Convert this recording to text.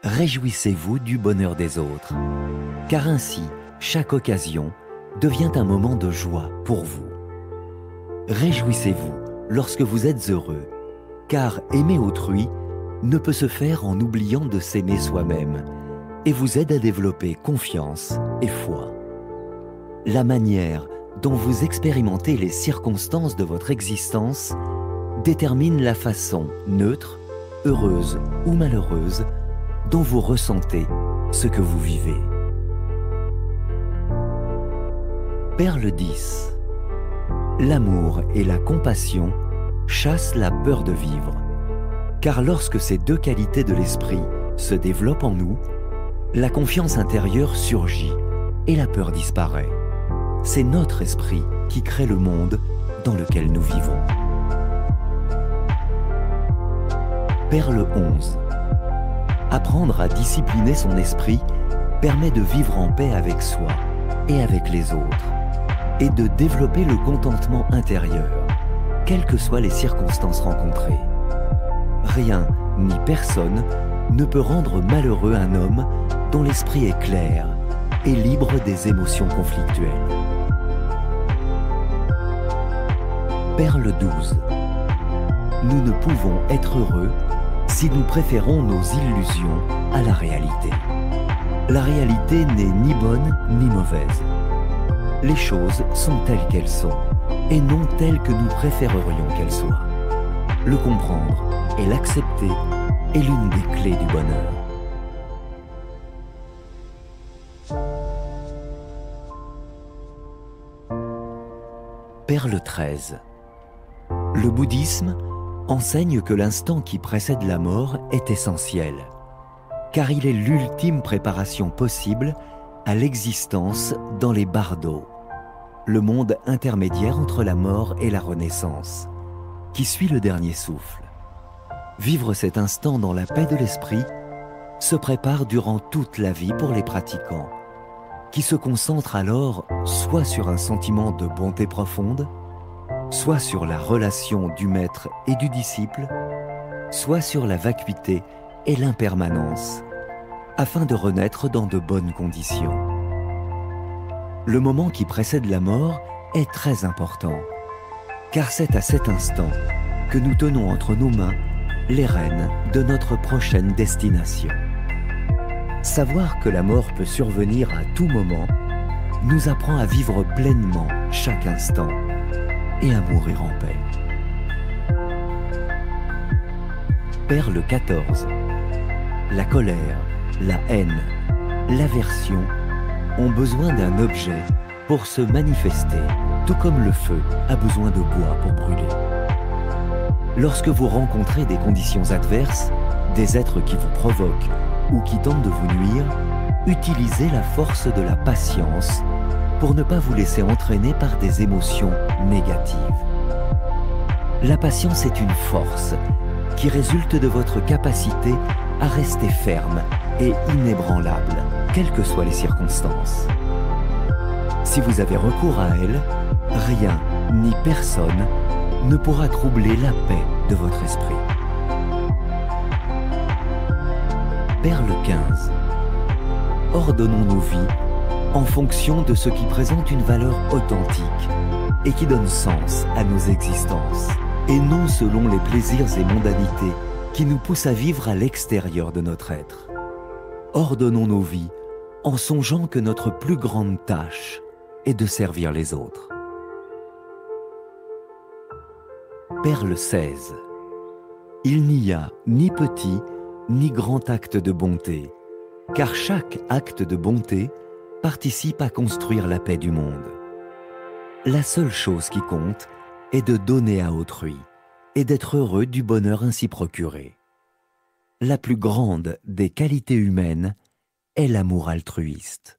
réjouissez-vous du bonheur des autres, car ainsi, chaque occasion devient un moment de joie pour vous. Réjouissez-vous lorsque vous êtes heureux, car aimer autrui ne peut se faire en oubliant de s'aimer soi-même et vous aide à développer confiance et foi. La manière dont vous expérimentez les circonstances de votre existence détermine la façon neutre, heureuse ou malheureuse dont vous ressentez ce que vous vivez. Perle 10. L'amour et la compassion chassent la peur de vivre, car lorsque ces deux qualités de l'esprit se développent en nous, la confiance intérieure surgit et la peur disparaît. C'est notre esprit qui crée le monde dans lequel nous vivons. Perle 11. Apprendre à discipliner son esprit permet de vivre en paix avec soi et avec les autres, et de développer le contentement intérieur, quelles que soient les circonstances rencontrées. Rien ni personne ne peut rendre malheureux un homme dont l'esprit est clair et libre des émotions conflictuelles. Perle 12. Nous ne pouvons être heureux si nous préférons nos illusions à la réalité. La réalité n'est ni bonne ni mauvaise. Les choses sont telles qu'elles sont, et non telles que nous préférerions qu'elles soient. Le comprendre et l'accepter est l'une des clés du bonheur. Perle 13. Le bouddhisme enseigne que l'instant qui précède la mort est essentiel, car il est l'ultime préparation possible à l'existence dans les bardos, le monde intermédiaire entre la mort et la renaissance, qui suit le dernier souffle. Vivre cet instant dans la paix de l'esprit se prépare durant toute la vie pour les pratiquants, qui se concentrent alors soit sur un sentiment de bonté profonde, soit sur la relation du maître et du disciple, soit sur la vacuité et l'impermanence, afin de renaître dans de bonnes conditions. Le moment qui précède la mort est très important, car c'est à cet instant que nous tenons entre nos mains les rênes de notre prochaine destination. Savoir que la mort peut survenir à tout moment nous apprend à vivre pleinement chaque instant et à mourir en paix. Perle 14. La colère, la haine, l'aversion ont besoin d'un objet pour se manifester, tout comme le feu a besoin de bois pour brûler. Lorsque vous rencontrez des conditions adverses, des êtres qui vous provoquent ou qui tentent de vous nuire, utilisez la force de la patience pour ne pas vous laisser entraîner par des émotions négatives. La patience est une force qui résulte de votre capacité à rester ferme et inébranlable, quelles que soient les circonstances. Si vous avez recours à elle, rien ni personne ne pourra troubler la paix de votre esprit. Perle 15. Ordonnons nos vies en fonction de ce qui présente une valeur authentique et qui donne sens à nos existences, et non selon les plaisirs et mondanités qui nous poussent à vivre à l'extérieur de notre être. Ordonnons nos vies en songeant que notre plus grande tâche est de servir les autres. Perle 16. Il n'y a ni petit ni grand acte de bonté, car chaque acte de bonté participe à construire la paix du monde. La seule chose qui compte est de donner à autrui et d'être heureux du bonheur ainsi procuré. La plus grande des qualités humaines est l'amour altruiste.